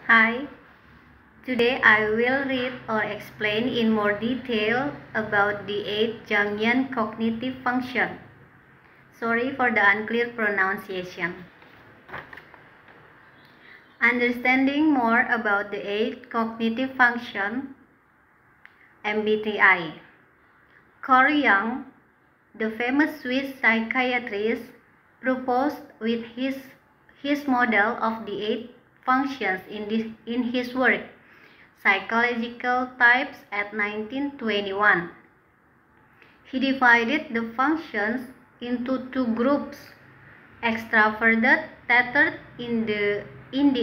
Hi, today I will read or explain in more detail about the 8 Jungian cognitive function. Sorry for the unclear pronunciation. Understanding more about the 8 cognitive function, MBTI. Carl Jung, the famous Swiss psychiatrist, proposed with his model of the 8 functions in his work Psychological Types at 1921. He divided the functions into 2 groups: extroverted, tethered in the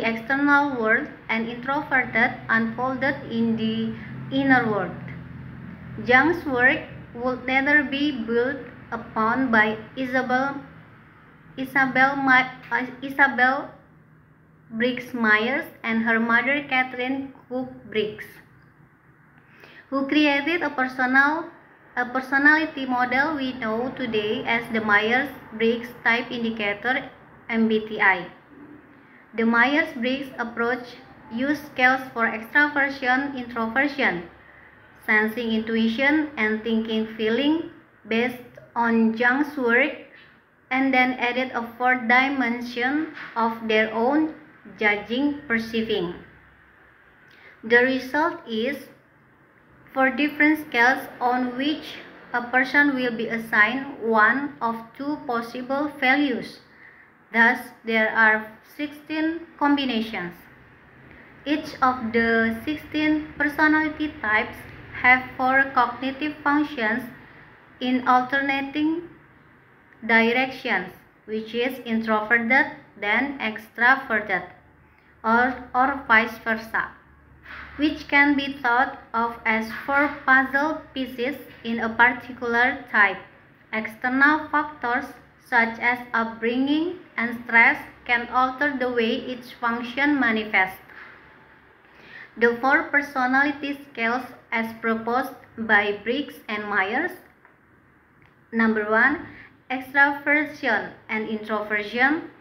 external world, and introverted, unfolded in the inner world. Jung's work would later be built upon by Isabel Briggs Myers and her mother Catherine Cook Briggs, who created a personality model we know today as the Myers-Briggs Type Indicator (MBTI). The Myers-Briggs approach used scales for extraversion, introversion, sensing, intuition, and thinking, feeling based on Jung's work, and then added a 4th dimension of their own: judging, perceiving. The result is 4 different scales on which a person will be assigned one of 2 possible values. Thus, there are 16 combinations. Each of the 16 personality types have 4 cognitive functions in alternating directions, which is introverted then extraverted, or vice versa, which can be thought of as 4 puzzle pieces in a particular type. External factors such as upbringing and stress can alter the way each function manifests. The 4 personality scales as proposed by Briggs and Myers. Number 1. Extraversion and introversion.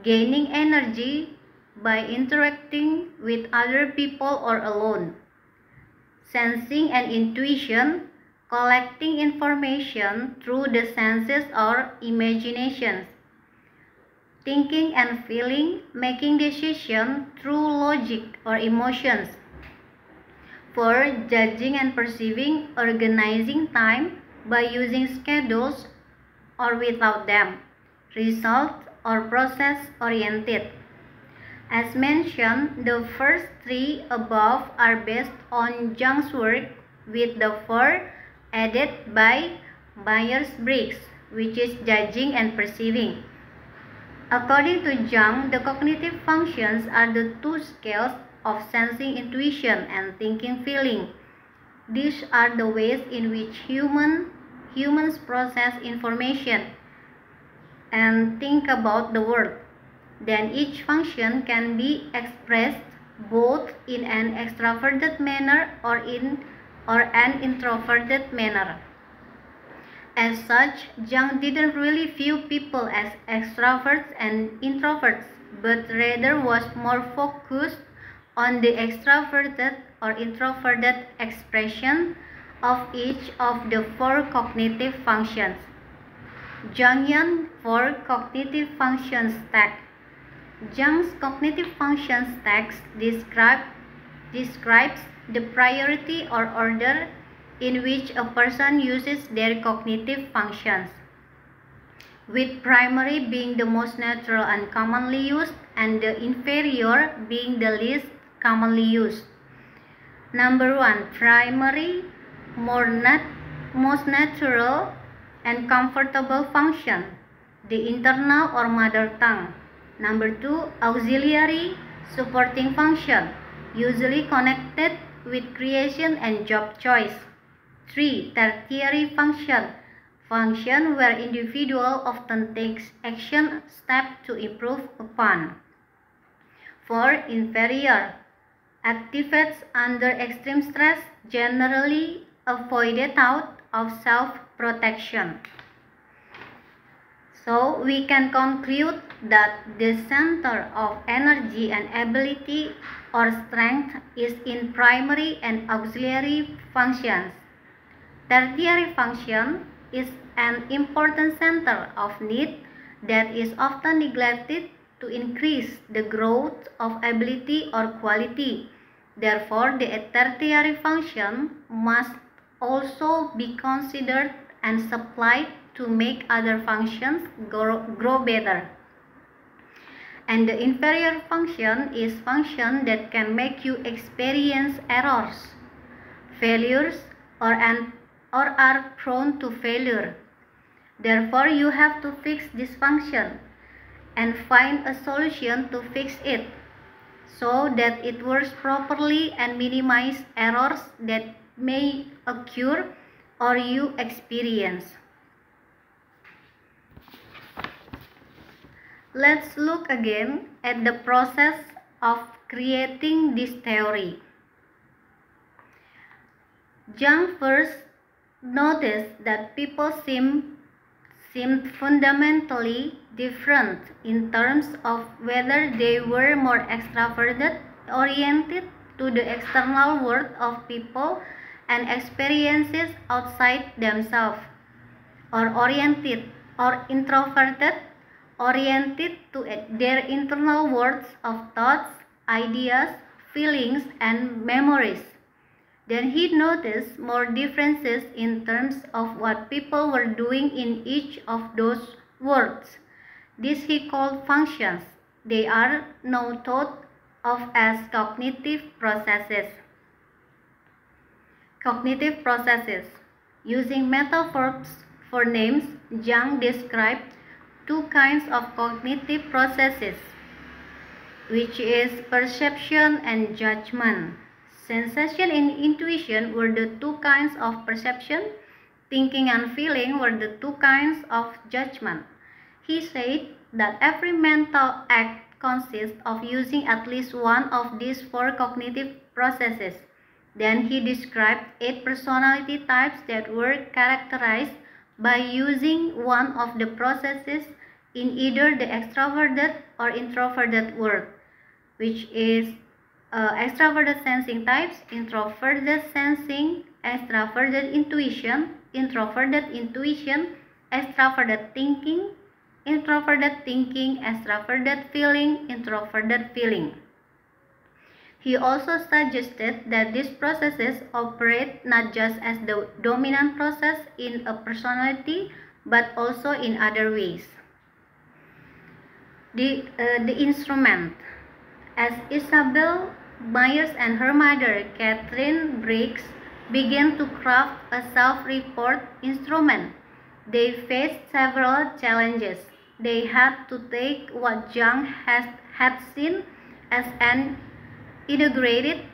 Gaining energy by interacting with other people or alone. Sensing and intuition. Collecting information through the senses or imaginations. Thinking and feeling, making decisions through logic or emotions. 4. Judging and perceiving, organizing time by using schedules or without them. Result or process oriented. As mentioned, the first 3 above are based on Jung's work, with the 4 added by Myers-Briggs, which is judging and perceiving. According to Jung, the cognitive functions are the 2 scales of sensing, intuition, and thinking, feeling. These are the ways in which humans process information and think about the world. Then each function can be expressed both in an extroverted manner or an introverted manner. As such, Jung didn't really view people as extroverts and introverts, but rather was more focused on the extroverted or introverted expression of each of the 4 cognitive functions. Jungian 4 cognitive functions stack. Jung's cognitive functions stack describes the priority or order in which a person uses their cognitive functions, with primary being the most natural and commonly used, and the inferior being the least commonly used. Number 1. Primary, most natural and comfortable function, the internal or mother tongue. Number 2. Auxiliary, supporting function, usually connected with creation and job choice. 3. Tertiary function where individual often takes action step to improve upon. 4. Inferior, activates under extreme stress, generally avoided out of self-protection. So we can conclude that the center of energy and ability or strength is in primary and auxiliary functions. Tertiary function is an important center of need that is often neglected to increase the growth of ability or quality. Therefore, the tertiary function must also be considered and supplied to make other functions grow better. And the inferior function is function that can make you experience errors, failures, or are prone to failure. Therefore, you have to fix this function and find a solution to fix it so that it works properly and minimize errors that may occur or you experience. Let's look again at the process of creating this theory. Jung first noticed that people seemed fundamentally different in terms of whether they were more extroverted, oriented to the external world of people and experiences outside themselves, or oriented or introverted, oriented to their internal worlds of thoughts, ideas, feelings, and memories. Then he noticed more differences in terms of what people were doing in each of those worlds. This he called functions. They are now thought of as cognitive processes. Cognitive processes. Using metaphors for names, Jung described two kinds of cognitive processes, which is perception and judgment. Sensation and intuition were the two kinds of perception. Thinking and feeling were the two kinds of judgment. He said that every mental act consists of using at least one of these four cognitive processes. Then he described 8 personality types that were characterized by using one of the processes in either the extroverted or introverted world, which is extroverted sensing types, introverted sensing, extroverted intuition, introverted intuition, extroverted thinking, extroverted feeling, introverted feeling. He also suggested that these processes operate not just as the dominant process in a personality, but also in other ways. The instrument. As Isabel Myers and her mother, Catherine Briggs, began to craft a self-report instrument, they faced several challenges. They had to take what Jung had seen as an integrated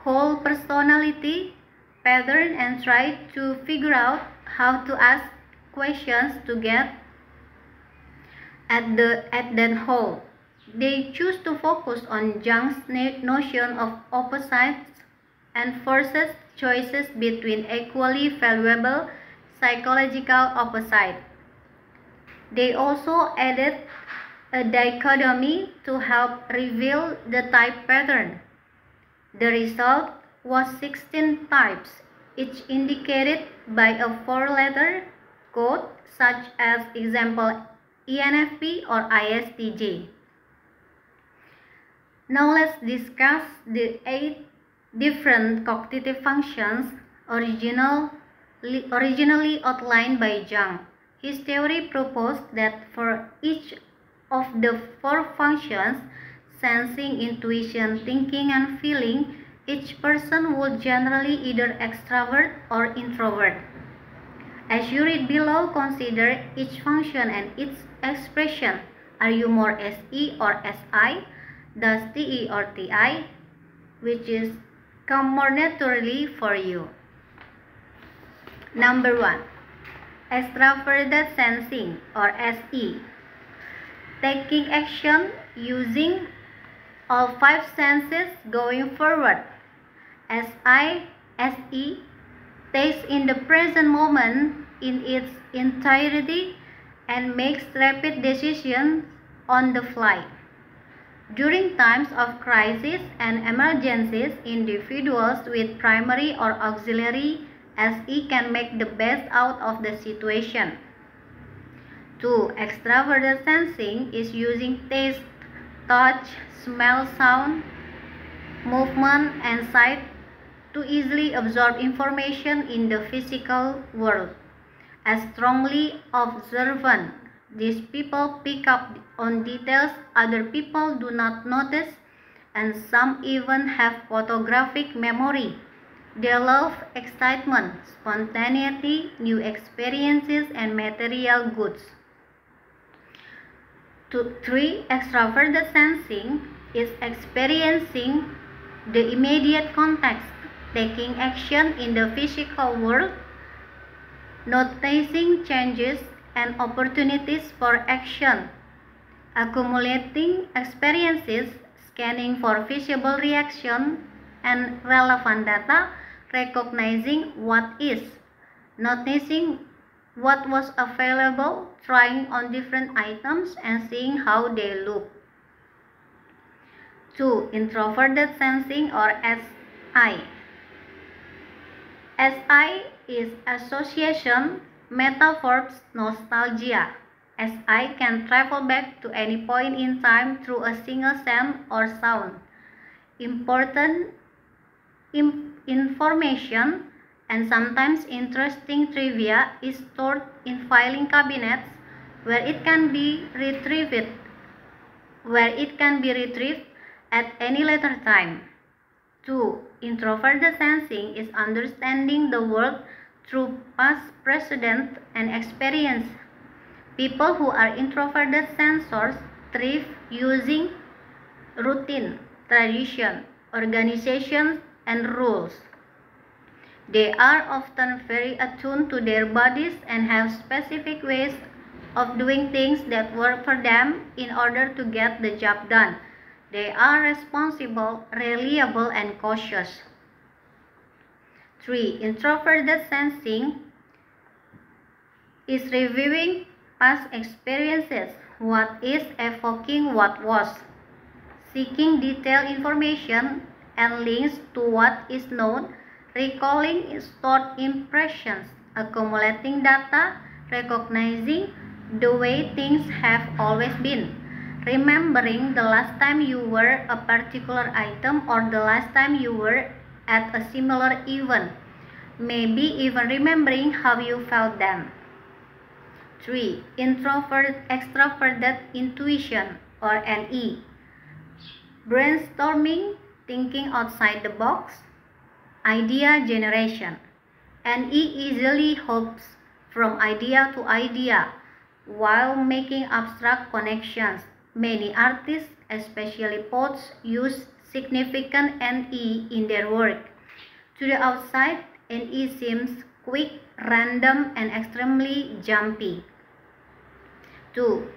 whole personality pattern and try to figure out how to ask questions to get at that whole. They choose to focus on Jung's notion of opposites and forces choices between equally valuable psychological opposites. They also added a dichotomy to help reveal the type pattern. The result was 16 types, each indicated by a 4-letter code such as example ENFP or ISTJ. Now let's discuss the 8 different cognitive functions originally outlined by Jung. His theory proposed that for each of the 4 functions, sensing, intuition, thinking, and feeling, each person would generally either extrovert or introvert. As you read below, consider each function and its expression. Are you more SE or SI? Does TE or TI? Which is come more naturally for you. Number 1. Extroverted sensing or SE. Taking action using all 5 senses going forward. SE takes in the present moment in its entirety and makes rapid decisions on the fly. During times of crisis and emergencies, individuals with primary or auxiliary SE can make the best out of the situation. 2. Extravert sensing is using taste, touch, smell, sound, movement, and sight to easily absorb information in the physical world. As strongly observant, these people pick up on details other people do not notice, and some even have photographic memory. They love excitement, spontaneity, new experiences, and material goods. 3. Extravert sensing is experiencing the immediate context, taking action in the physical world, noticing changes and opportunities for action, accumulating experiences, scanning for visible reaction and relevant data, recognizing what is, noticing what was available, trying on different items and seeing how they look. 2. Introverted sensing or SI. SI is association, metaphors, nostalgia. SI can travel back to any point in time through a single scent or sound. Important information and sometimes interesting trivia is stored in filing cabinets where it can be retrieved at any later time. 2. Introverted sensing is understanding the world through past precedent and experience. People who are introverted sensors thrive using routine, tradition, organization, and rules. They are often very attuned to their bodies and have specific ways of doing things that work for them in order to get the job done. They are responsible, reliable, and cautious. 3. Introverted sensing is reviewing past experiences, what is evoking what was, seeking detailed information and links to what is known, recalling stored impressions, accumulating data, recognizing the way things have always been, remembering the last time you wore a particular item or the last time you were at a similar event, maybe even remembering how you felt then. 3. Extroverted intuition or NE. Brainstorming, thinking outside the box, idea generation. NE easily hops from idea to idea while making abstract connections. Many artists, especially poets, use significant NE in their work. To the outside, NE seems quick, random, and extremely jumpy. 2.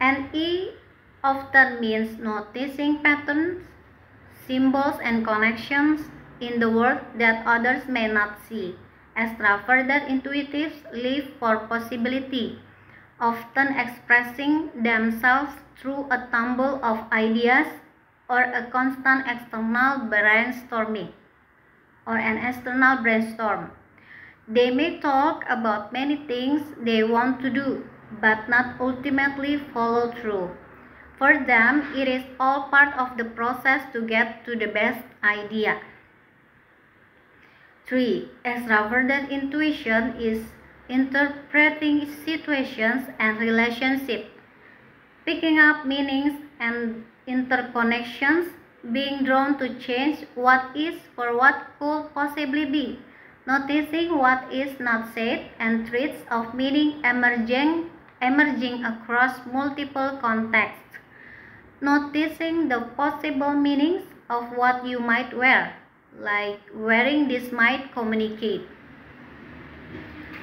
NE often means noticing patterns, symbols, and connections in the world that others may not see. Extroverted intuitives live for possibility, often expressing themselves through a tumble of ideas or a constant external brainstorming or an external brainstorm. They may talk about many things they want to do, but not ultimately follow through. For them, it is all part of the process to get to the best idea. 3. Extroverted intuition is interpreting situations and relationships, picking up meanings and interconnections, being drawn to change what is for what could possibly be, noticing what is not said, and threads of meaning emerging across multiple contexts, noticing the possible meanings of what you might wear, like wearing this might communicate.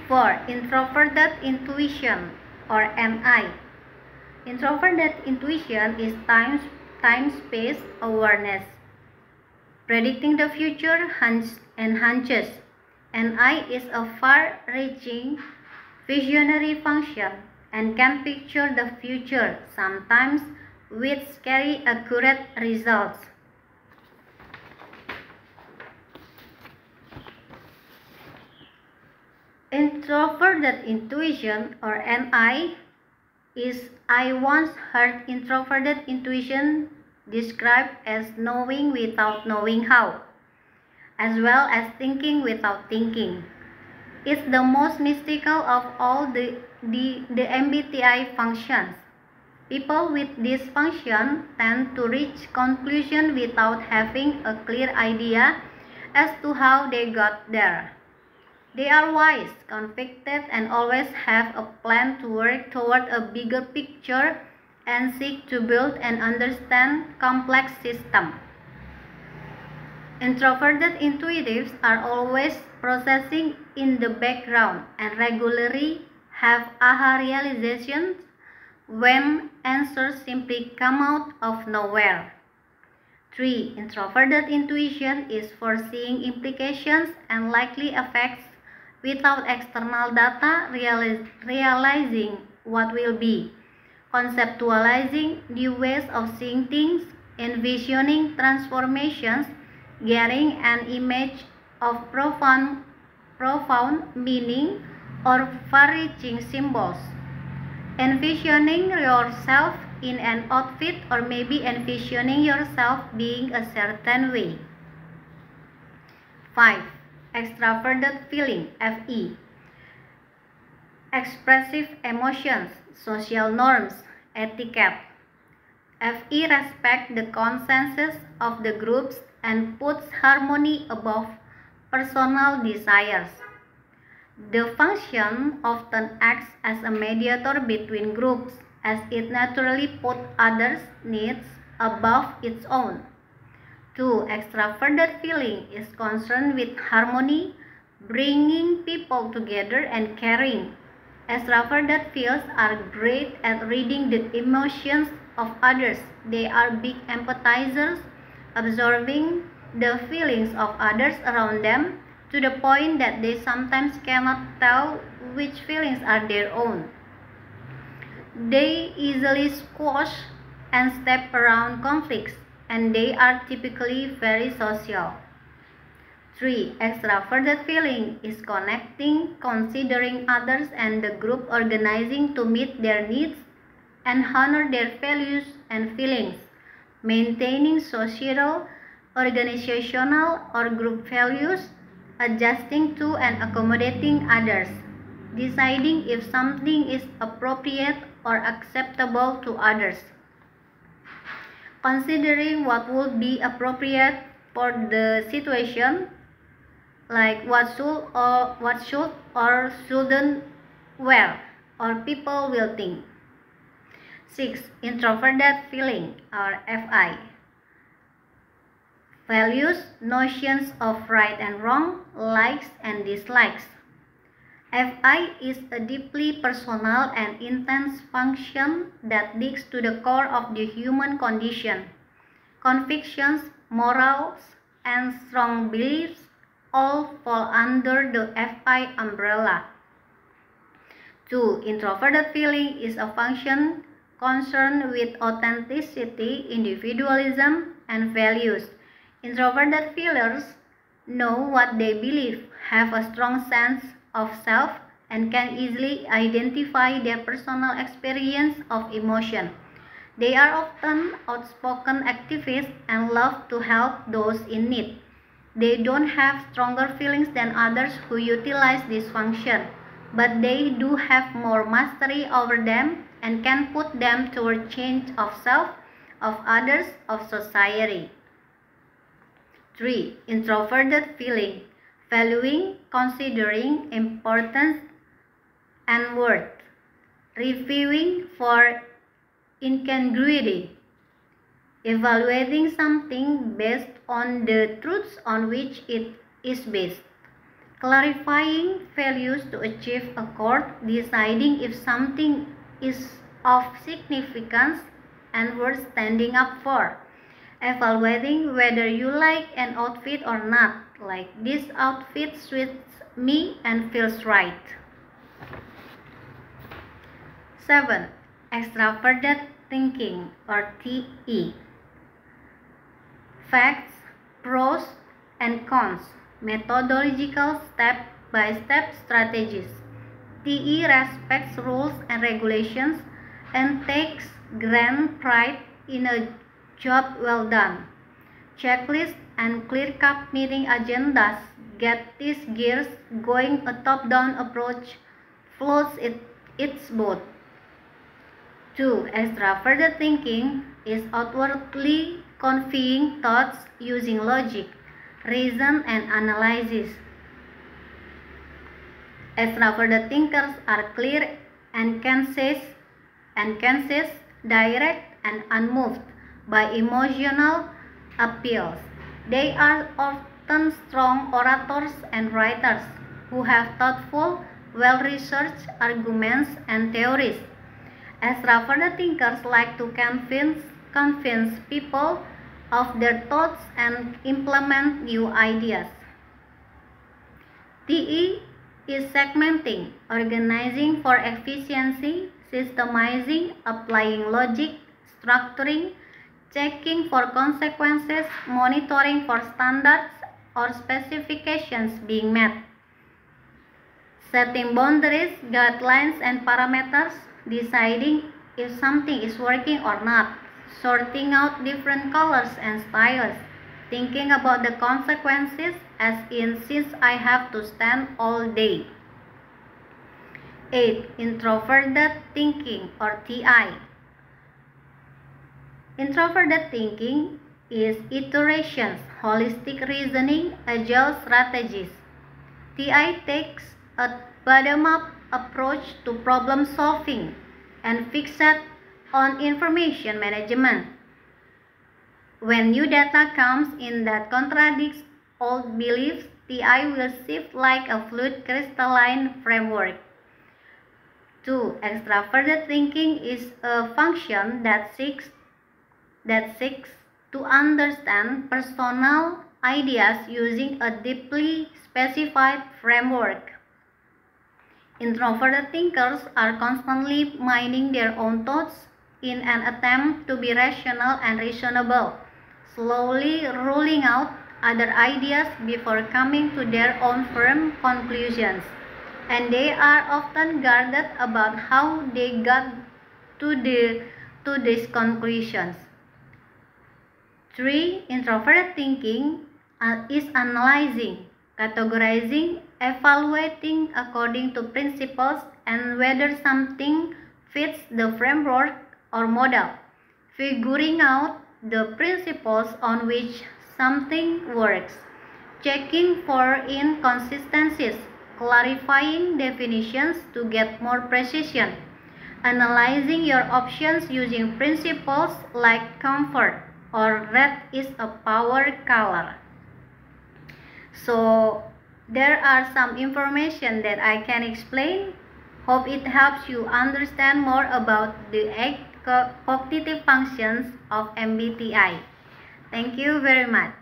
4. Introverted intuition or NI. Introverted intuition is time-space awareness, predicting the future and hunches. NI is a far-reaching visionary function. and can picture the future, sometimes with scary accurate results. Introverted intuition, or NI, is I once heard introverted intuition described as knowing without knowing how, as well as thinking without thinking. It's the most mystical of all the MBTI functions. People with this function tend to reach conclusion without having a clear idea as to how they got there. They are wise, convicted, and always have a plan to work toward a bigger picture and seek to build and understand complex systems. Introverted intuitives are always processing in the background and regularly have aha realizations when answers simply come out of nowhere. 3. Introverted intuition is foreseeing implications and likely effects without external data, realizing what will be, conceptualizing new ways of seeing things, envisioning transformations, getting an image of profound meaning or far-reaching symbols, envisioning yourself in an outfit, or maybe envisioning yourself being a certain way. 5. Extroverted feeling, FE. Expressive emotions, social norms, etiquette. FE respects the consensus of the groups and puts harmony above personal desires. The function often acts as a mediator between groups, as it naturally puts others' needs above its own. 2. Extroverted feeling is concerned with harmony, bringing people together and caring. Extroverted feels are great at reading the emotions of others. They are big empathizers, absorbing the feelings of others around them to the point that they sometimes cannot tell which feelings are their own. They easily squash and step around conflicts, and they are typically very social. 3. Extroverted feeling is connecting, considering others and the group, organizing to meet their needs and honor their values and feelings, maintaining societal, organizational, or group values, adjusting to and accommodating others, deciding if something is appropriate or acceptable to others, considering what would be appropriate for the situation, like what should or shouldn't wear or people will think. 6. Introverted feeling, or FI. Values notions of right and wrong, likes and dislikes. FI is a deeply personal and intense function that digs to the core of the human condition. Convictions, morals, and strong beliefs all fall under the FI umbrella. 2. Introverted feeling is a function concerned with authenticity, individualism, and values. Introverted feelers know what they believe, have a strong sense of self, and can easily identify their personal experience of emotion. They are often outspoken activists and love to help those in need. They don't have stronger feelings than others who utilize this function, but they do have more mastery over them and can put them toward change of self, of others, of society. 3. Introverted feeling, valuing, considering importance and worth, reviewing for incongruity, evaluating something based on the truths on which it is based, clarifying values to achieve accord, deciding if something is of significance and worth standing up for, evaluating whether you like an outfit or not, like this outfit suits me and feels right. 7. Extroverted thinking or TE. Facts, pros, and cons. Methodological step-by-step strategies. TE respects rules and regulations and takes grand pride in a job well done. Checklists and clear-cut meeting agendas get these gears going. A top-down approach floats its boat. 2. Extroverted thinking is outwardly conveying thoughts using logic, reason, and analysis. Extroverted thinkers are clear and concise, direct, and unmoved by emotional appeals. They are often strong orators and writers who have thoughtful, well-researched arguments and theories. Extroverted thinkers like to convince people of their thoughts and implement new ideas. TE is segmenting, organizing for efficiency, systemizing, applying logic, structuring, checking for consequences, monitoring for standards or specifications being met, setting boundaries, guidelines, and parameters, deciding if something is working or not, sorting out different colors and styles, thinking about the consequences as in since I have to stand all day. 8. Introverted thinking or TI. Introverted thinking is iterations, holistic reasoning, agile strategies. TI takes a bottom-up approach to problem solving and fixate on information management. When new data comes in that contradicts old beliefs, TI will shift like a fluid crystalline framework. 2. Extroverted thinking is a function that seeks to understand personal ideas using a deeply specified framework. Introverted thinkers are constantly mining their own thoughts in an attempt to be rational and reasonable, slowly ruling out other ideas before coming to their own firm conclusions, and they are often guarded about how they got to these conclusions. 3. Introverted thinking is analyzing, categorizing, evaluating according to principles and whether something fits the framework or model, figuring out the principles on which something works, checking for inconsistencies, clarifying definitions to get more precision, analyzing your options using principles like comfort or red is a power color. So there are some information that I can explain. Hope it helps you understand more about the 8 cognitive functions of MBTI. Thank you very much.